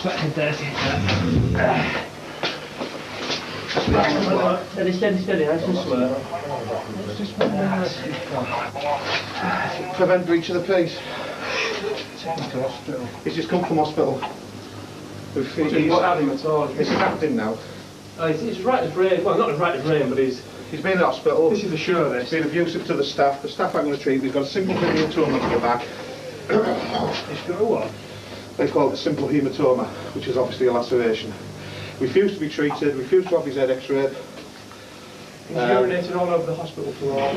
fucking dirty. Steady, I can swear. Prevent breach of the peace. Take him to hospital. He's just come from hospital. He's not had him at all. Is he acting now? He's right as rain. Well, not as right as rain, but he's been in hospital. This is a show, this. He's been abusive to the staff. The staff aren't going to treat him. He's got a simple hematoma to the back. He's got a what? They call it a simple hematoma, which is obviously a laceration. Refused to be treated, refused to have his head x-rayed. He's urinated all over the hospital floor.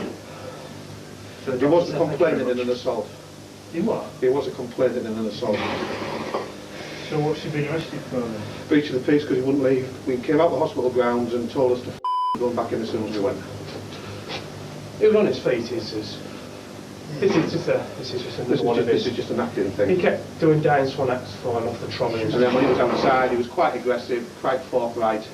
He wasn't complaining in an assault. He what? He wasn't complaining in an assault. So what's he been arrested for then? Breach of the peace because he wouldn't leave. We came out the hospital grounds and told us to go back in as soon as we went. He was on his feet, he says. This is just another one of his. This is just an acting thing. He kept doing down swan acts falling off the trolley. And then when he was outside, he was quite aggressive, quite forthright.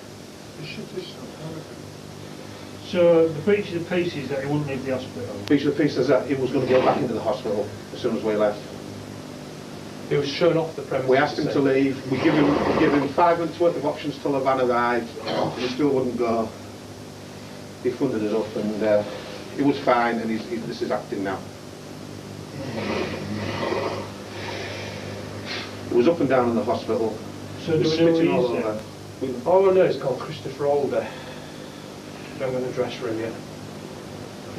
So the breach of the peace is that he wouldn't leave the hospital? Breach of the peace says that he was going to go back into the hospital as soon as we left. He was shown off the premises. We asked him to leave. We give him 5 minutes worth of options till the van arrived. He still wouldn't go. He funded us up and he was fine, and this is acting now. He was up and down in the hospital. So do we know spitting who he is then? All I know is called Christopher Alder. I'm going to dress for him yet.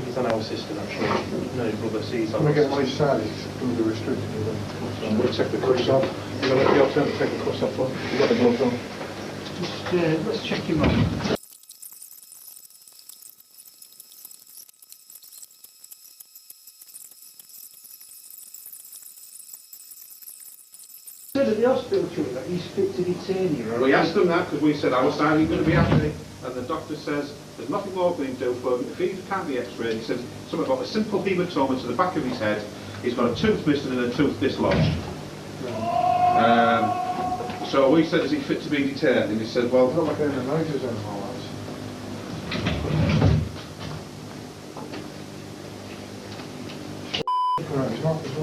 He's on our system, I'm sure. No, his brother sees on. Can we get my side? It's going to be restricted. We'll take the cuffs off. You're going to let the alternative take the cuffs off. You've got the gloves on. Just let's check him out. Said at the hospital that he's fit to detain you. We asked him that because we said our side is going to be happy, and the doctor says there's nothing more we can do for him. If he can't be x-rayed, he says something about a simple hematoma to the back of his head. He's got a tooth missing and a tooth dislodged. So we said, is he fit to be detained? And he said, well, Not like any noises anymore,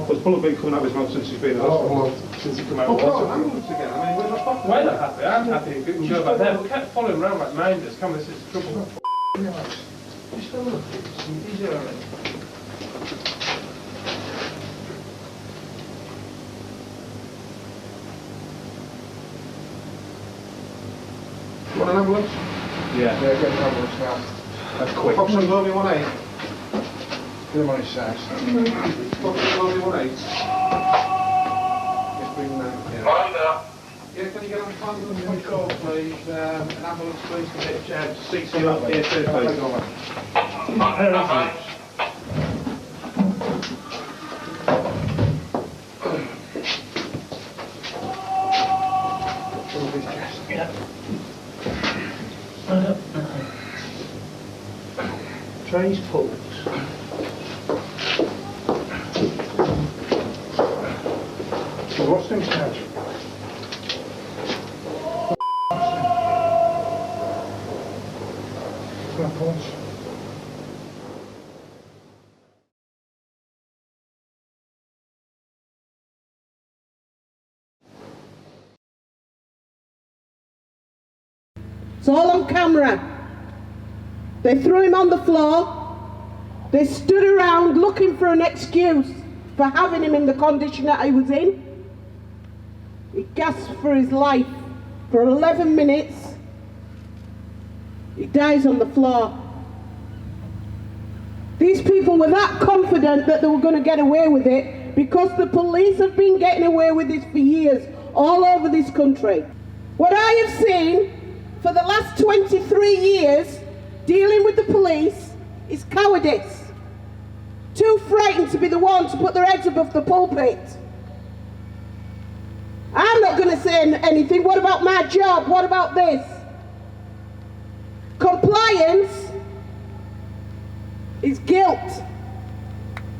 there's blood been coming out of his mouth since he's been in hospital. Since he come out Oh, of come hospital. on, ambulance again. I mean, we're not fucking. We're not happy. I'm happy. We can go back there. We can't follow him around like minders. Come on, this is trouble. Just have a look. He's alright. You want an ambulance? Yeah. Yeah, get an ambulance now. That's quick. Fox and Glory 1-8. Get him on his side. Fox and Glory 1-8. Yes, bring that. Yeah. Yeah, can you get on the phone with the call, please? An ambulance, please, to get CCU up here too, please. Try his pulse. So what's next, Dad? That pulse. It's all on camera. They threw him on the floor. They stood around looking for an excuse for having him in the condition that he was in. He gasped for his life for 11 minutes. He dies on the floor. These people were that confident that they were going to get away with it because the police have been getting away with this for years all over this country. What I have seen for the last 23 years dealing with the police is cowardice. Too frightened to be the one to put their heads above the pulpit. I'm not going to say anything. What about my job? What about this? Compliance is guilt.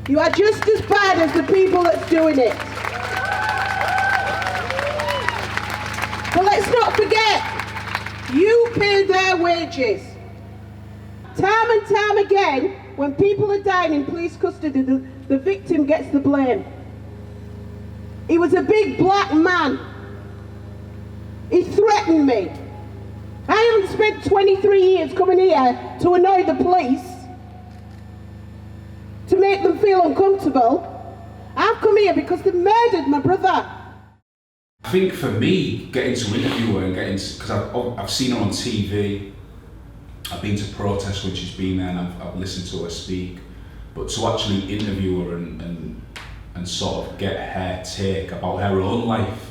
You are just as bad as the people that's doing it. But let's not forget, you pay their wages. Time and time again, when people are dying in police custody, the victim gets the blame. He was a big black man. He threatened me. I haven't spent 23 years coming here to annoy the police, to make them feel uncomfortable. I've come here because they murdered my brother. I think for me, getting to interview her and because I've seen her on TV, I've been to protests when she's been there and I've listened to her speak, but to actually interview her and sort of get her take about her own life,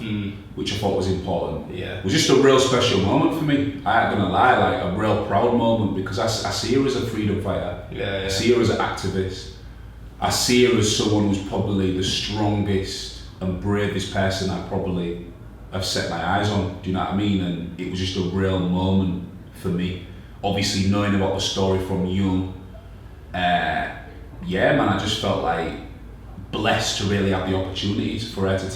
which I thought was important, was just a real special moment for me. I ain't gonna lie, like a real proud moment, because I see her as a freedom fighter, I see her as an activist, I see her as someone who's probably the strongest and bravest person I probably have set my eyes on, do you know what I mean? And it was just a real moment for me. Obviously knowing about the story from young, yeah man, I just felt like blessed to really have the opportunities for her to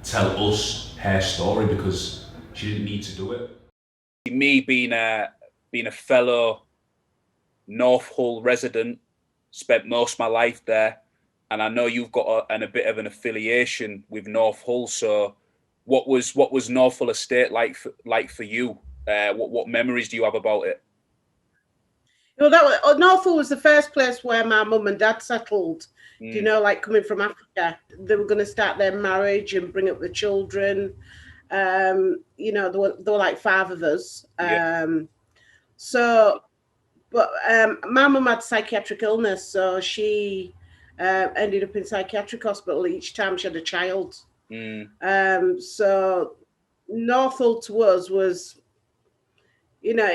tell us her story, because she didn't need to do it. Me being a fellow North Hull resident, spent most of my life there, and I know you've got a bit of an affiliation with North Hull. So, what was North Hull Estate like for you? What memories do you have about it? Well, North Hull was the first place where my mum and dad settled. Do you know, like coming from Africa, they were going to start their marriage and bring up the children. You know, there were like 5 of us. So, but my mum had psychiatric illness, so she ended up in psychiatric hospital each time she had a child. So North Hull to us was, you know,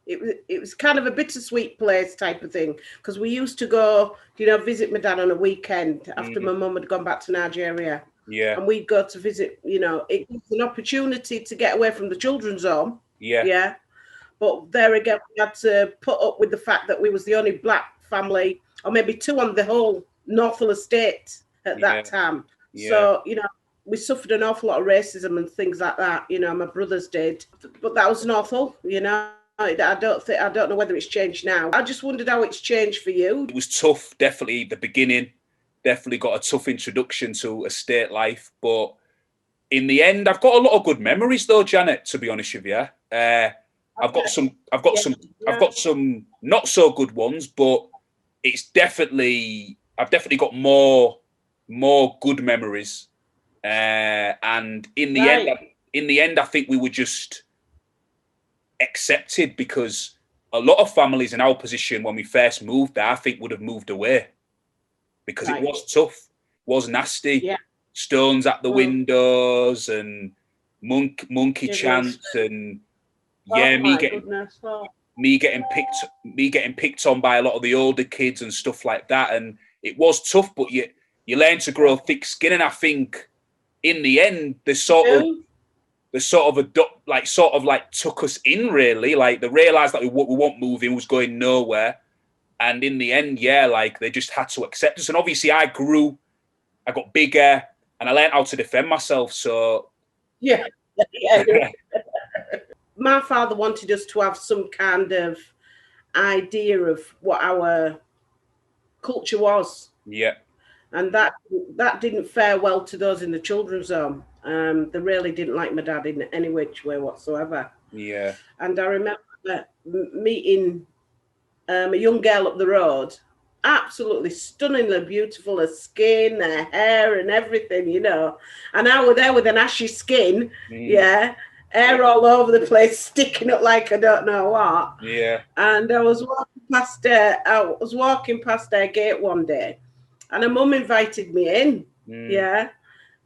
it was kind of a bittersweet place type of thing, because we used to go, you know, visit my dad on a weekend after my mum had gone back to Nigeria. And we'd go to visit, you know, it was an opportunity to get away from the children's home. But there again, we had to put up with the fact that we was the only black family, or maybe 2 on the whole North Hull estate at that time. So, you know, we suffered an awful lot of racism and things like that. You know, my brothers did, but that was North Hull, you know. I don't know whether it's changed now. I just wondered how it's changed for you. It was tough, definitely the beginning. Definitely got a tough introduction to estate life, but in the end, I've got a lot of good memories though, Janet. To be honest with you, I've got some not so good ones, but it's I've definitely got more good memories. And in the end, I think we were just accepted, because a lot of families in our position when we first moved there, I think would have moved away, because it was tough, was nasty, stones at the windows and monkey chants and me getting picked on by a lot of the older kids and stuff like that. And it was tough, but you learn to grow thick skin, and I think in the end they sort of took us in, really. Like they realized that we weren't moving, was going nowhere, and in the end, like they just had to accept us. And obviously I grew, I got bigger, and I learned how to defend myself. So my father wanted us to have some kind of idea of what our culture was. And that didn't fare well to those in the children's home. They really didn't like my dad in any which way whatsoever. And I remember meeting a young girl up the road, absolutely stunningly beautiful, her skin, her hair and everything, you know. And I was there with an ashy skin, hair all over the place, sticking up like I don't know what. And I was walking past her gate one day, and her mum invited me in.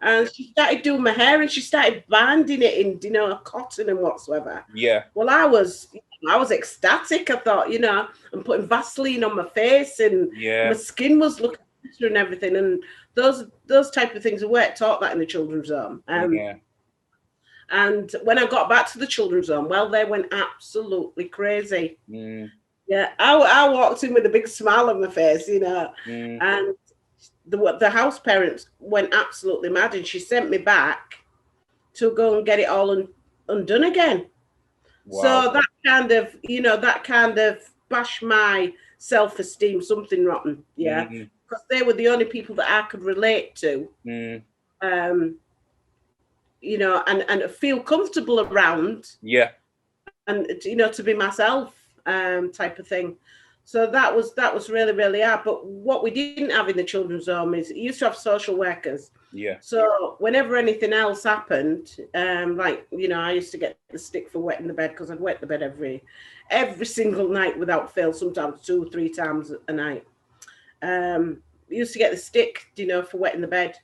And she started doing my hair, and she started banding it in, you know, cotton and whatsoever. Well, I was ecstatic. I thought, you know, I'm putting Vaseline on my face, and my skin was looking better and everything. And those type of things, we weren't taught that in the children's home. And when I got back to the children's home, well, they went absolutely crazy. I walked in with a big smile on my face, you know, and the house parents went absolutely mad, and she sent me back to go and get it all undone again. So that kind of bashed my self-esteem, something rotten, because they were the only people that I could relate to. you know, and feel comfortable around, Yeah. and you know, to be myself, type of thing. So that was really, really hard. But what we didn't have in the children's home is, you used to have social workers. Yeah. So whenever anything else happened, like, you know, I used to get the stick for wetting the bed, because I'd wet the bed every single night without fail, sometimes 2 or 3 times a night. We used to get the stick, you know, for wetting the bed.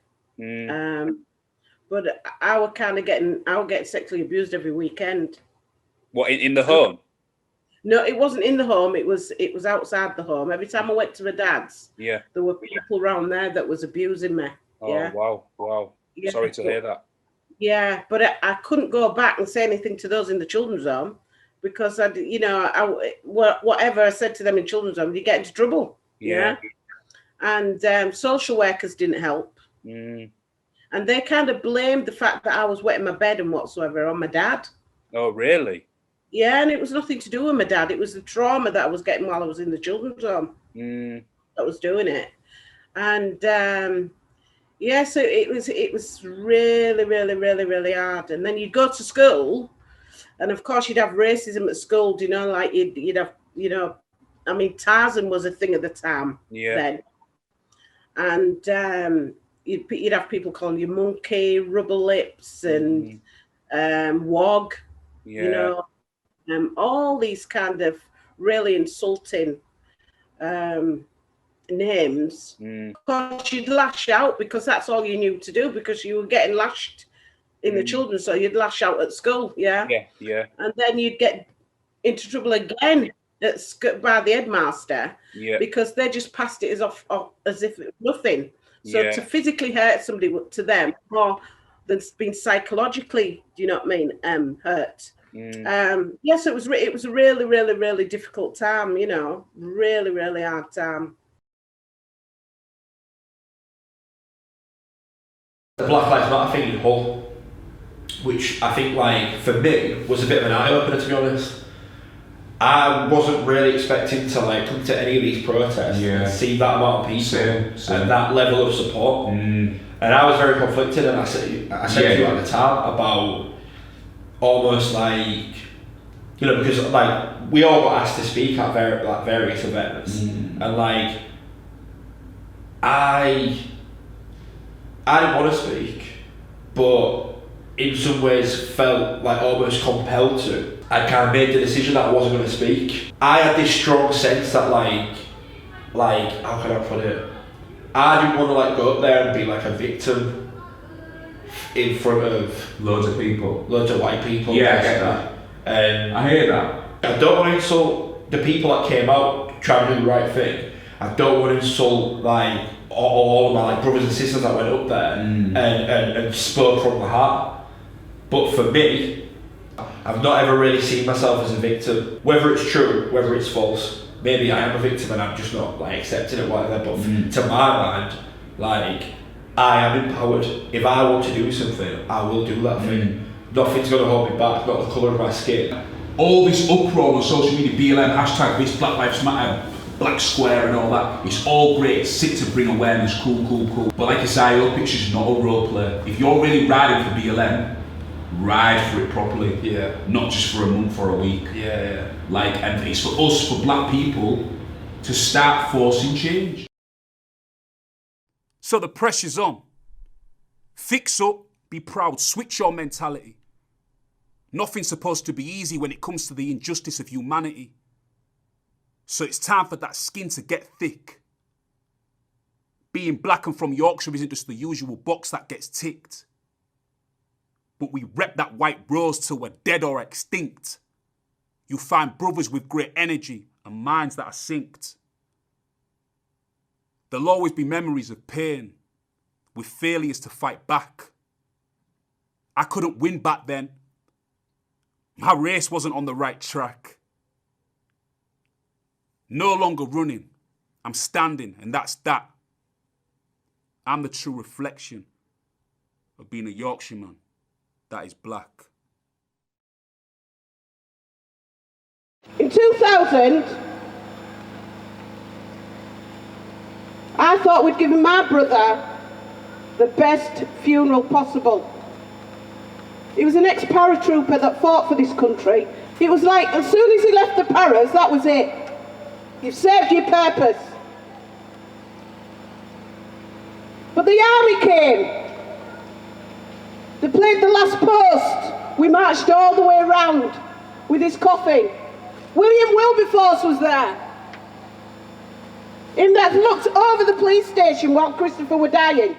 But I would get sexually abused every weekend. What, in the home? No, it wasn't in the home. It was outside the home. Every time I went to my dad's, Yeah. there were people around there that was abusing me. Oh, yeah. wow. Yeah, Sorry to hear that. Yeah, but I couldn't go back and say anything to those in the children's home, because whatever I said to them in children's home, you get into trouble. Yeah. And social workers didn't help. And they kind of blamed the fact that I was wetting my bed and whatsoever on my dad. Oh, really? Yeah, and it was nothing to do with my dad. It was the trauma that I was getting while I was in the children's home that was doing it. And yeah, so it was really, really, really, really hard. And then you'd go to school, and of course you'd have racism at school. You know, like you'd have, you know, I mean, Tarzan was a thing at the time then, and you'd have people calling you monkey, rubber lips, and wog. Yeah. You know, all these kind of really insulting names. Because you'd lash out, because that's all you knew to do, because you were getting lashed in the children, so you'd lash out at school. Yeah. And then you'd get into trouble again by the headmaster, because they just passed it as if it was nothing. So to physically hurt somebody, to them, more than being psychologically, do you know what I mean, hurt. Yes, it was a really, really, really difficult time, you know, really, really hard time. The Black Lives Matter thing in Hull, which I think, like, for me, was a bit of an eye-opener, to be honest. I wasn't really expecting to, like, come to any of these protests and see that amount of people and that level of support. And I was very conflicted, and I said to you at the time about almost like, you know, because like we all got asked to speak at various events, and like I didn't want to speak, but in some ways felt like almost compelled to. I kind of made the decision that I wasn't going to speak. I had this strong sense that like how can I put it? I didn't want to like go up there and be like a victim in front of Loads of people. loads of white people. Yeah, I get that. I hear that. I don't want to insult the people that came out trying to do the right thing. I don't want to insult like all of my like brothers and sisters that went up there and spoke from the heart. But for me, I've not ever really seen myself as a victim. Whether it's true, whether it's false, maybe I am a victim and I'm just not like accepting it, whatever. But to my mind, like, I am empowered. If I want to do something, I will do that thing. Nothing's going to hold me back, not the colour of my skin. All this uproar on social media, BLM, hashtag this, Black Lives Matter, Black Square and all that, it's all great, it's sick to bring awareness, cool. But like I say, I hope it's just not a role play. If you're really riding for BLM, ride for it properly. Not just for a month or a week. Like, and it's for us, for black people, to start forcing change. So the pressure's on. Fix up, be proud, switch your mentality. Nothing's supposed to be easy when it comes to the injustice of humanity. So it's time for that skin to get thick. Being black and from Yorkshire isn't just the usual box that gets ticked. But we rep that white rose till we're dead or extinct. You find brothers with great energy and minds that are synced. There'll always be memories of pain, with failures to fight back. I couldn't win back then. My race wasn't on the right track. No longer running, I'm standing, and that's that. I'm the true reflection of being a Yorkshireman that is black. In 2000, I thought we'd given my brother the best funeral possible. He was an ex-paratrooper that fought for this country. It was like, as soon as he left the paras, that was it. You've served your purpose. But the army came. They played the last post. We marched all the way around with his coffin. William Wilberforce was there. Him that looked over the police station while Christopher was dying.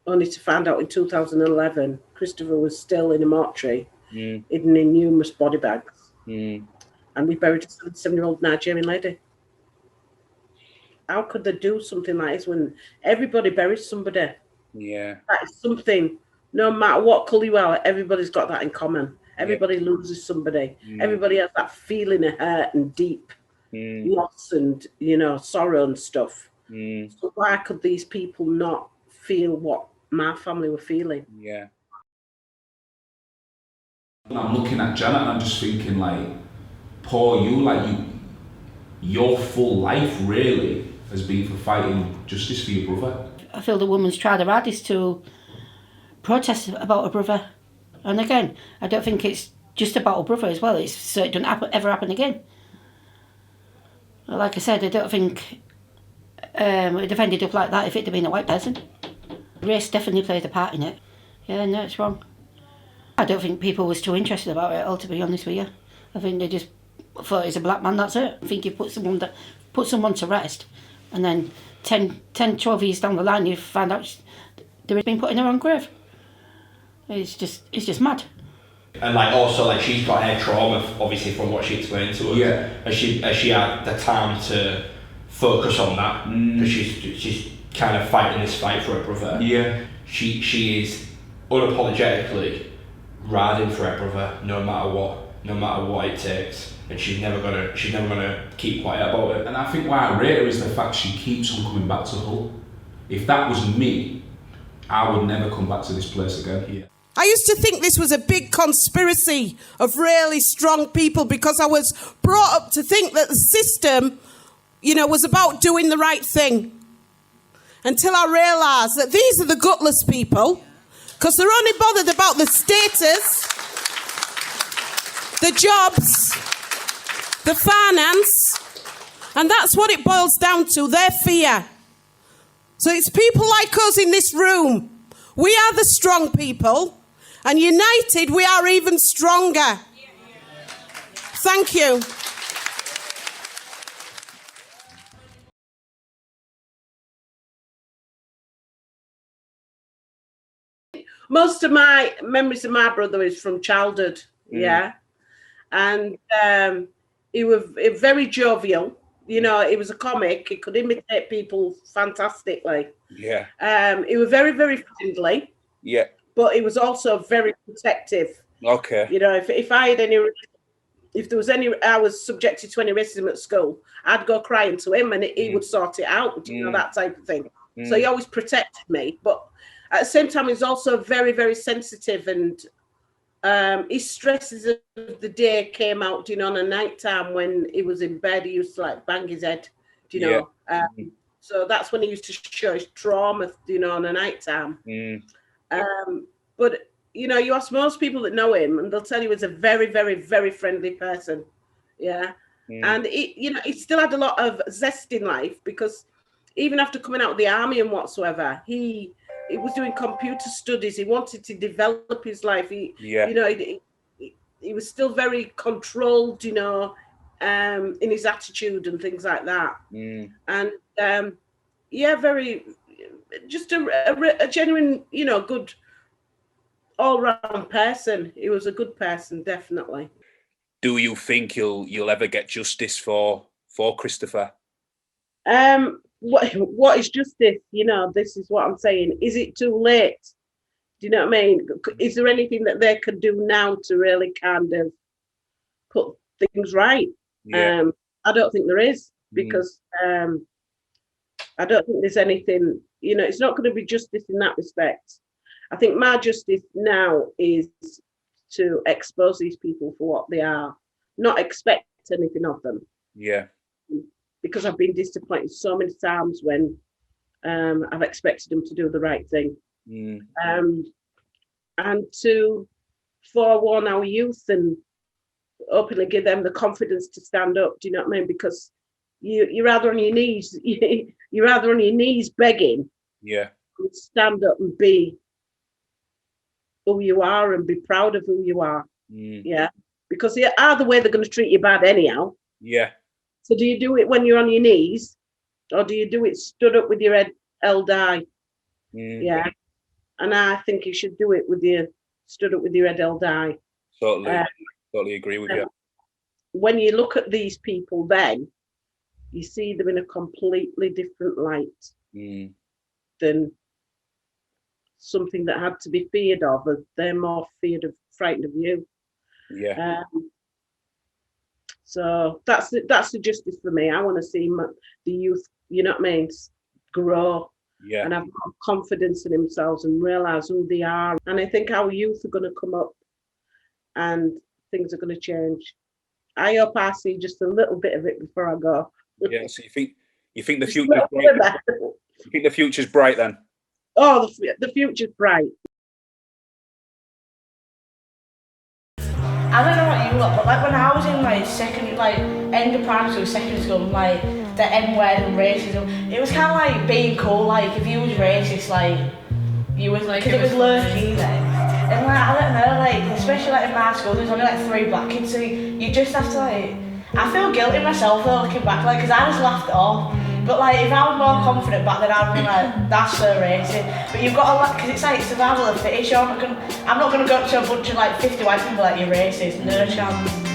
Only to find out in 2011, Christopher was still in a mortuary, hidden in numerous body bags. And we buried a 77-year-old Nigerian lady. How could they do something like this when everybody buries somebody? Yeah. That is something, no matter what colour you are, everybody's got that in common. Everybody loses somebody. Everybody has that feeling of hurt and deep loss and, you know, sorrow and stuff. So why could these people not feel what my family were feeling? Yeah. I'm looking at Janet and I'm just thinking, like, poor you, like, your full life really has been for fighting justice for your brother. I feel the woman's tried her hardest to protest about her brother. And again, I don't think it's just about her brother as well. It's so it doesn't ever happen again. Like I said, I don't think it would have ended up like that if it had been a white person. Race definitely played a part in it. Yeah, no, it's wrong. I don't think people was too interested about it at all, to be honest with you. I think they just thought he's a black man, that's it. I think you put someone to rest, and then 10, 12 years down the line you find out they've been put in her own grave. It's just mad. And like also like she's got her trauma obviously from what she explained to us. Yeah. Has she had the time to focus on that? Because she's kind of fighting this fight for her brother. Yeah. She is unapologetically riding for her brother no matter what it takes. And she's never gonna keep quiet about it. And I think why I rate her is the fact she keeps on coming back to Hull. If that was me, I would never come back to this place again. Yeah. I used to think this was a big conspiracy of really strong people because I was brought up to think that the system, you know, was about doing the right thing. Until I realised that these are the gutless people, because they're only bothered about the status, the jobs, the finance, and that's what it boils down to, their fear. So it's people like us in this room. We are the strong people, and united we are even stronger. Thank you. Most of my memories of my brother is from childhood, and he was very jovial. You know, he was a comic. He could imitate people fantastically. Yeah. He was very, very friendly. Yeah. But he was also very protective. Okay. You know, if I was subjected to any racism at school, I'd go crying to him and he would sort it out, you know, that type of thing. So he always protected me. But at the same time, he's also very, very sensitive, and his stresses of the day came out, you know, on a night time when he was in bed. He used to like bang his head, you know. So that's when he used to show his trauma, you know, on a night time. But you know, you ask most people that know him, and they'll tell you he's a very, very, very friendly person. Yeah. And he, you know, he still had a lot of zest in life, because even after coming out of the army and whatsoever, he was doing computer studies. He wanted to develop his life. You know, he was still very controlled, you know, in his attitude and things like that. And very, just a genuine, you know, good all-round person. He was a good person, definitely. Do you think you'll ever get justice for Christopher? What is justice? You know, this is what I'm saying. Is it too late? Do you know what I mean? Is there anything that they could do now to really kind of put things right? I don't think there is, because I don't think there's anything, you know, it's not going to be justice in that respect. I think my justice now is to expose these people for what they are, not expect anything of them. Yeah. Because I've been disappointed so many times when I've expected them to do the right thing. and to forewarn our youth and openly give them the confidence to stand up. Do you know what I mean? Because you're rather on your knees, you're rather on your knees begging. Yeah. And stand up and be who you are and be proud of who you are. Yeah. Because either way they're going to treat you bad anyhow. Yeah. So do you do it when you're on your knees, or do you do it stood up with your head held high? Yeah. And I think you should do it with your stood up with your head held high. Totally agree with you. When you look at these people, then you see them in a completely different light than something that had to be feared of. They're more frightened of you. Yeah. So that's the justice for me. I want to see the youth, you know what I mean, grow and have more confidence in themselves and realise who they are. And I think our youth are going to come up and things are going to change. I hope I see just a little bit of it before I go. Yeah. So you think the future's bright? You think the future's bright then? Oh, the future's bright. I don't know what you lot, but like when I was in end of primary school, secondary school, like the N-word and racism, it was kind of like being cool. Like if you was racist, like you was like, because it was low-key then. And like I don't know, like especially like in my school, there's only like 3 black kids, so you just have to like. I feel guilty myself though looking back, like because I just laughed it off. But like if I was more confident back then, I'd be like, that's so racist. But you've got to because it's like survival of the fittest. I'm not gonna go up to a bunch of like 50 white people like you're racist. No chance.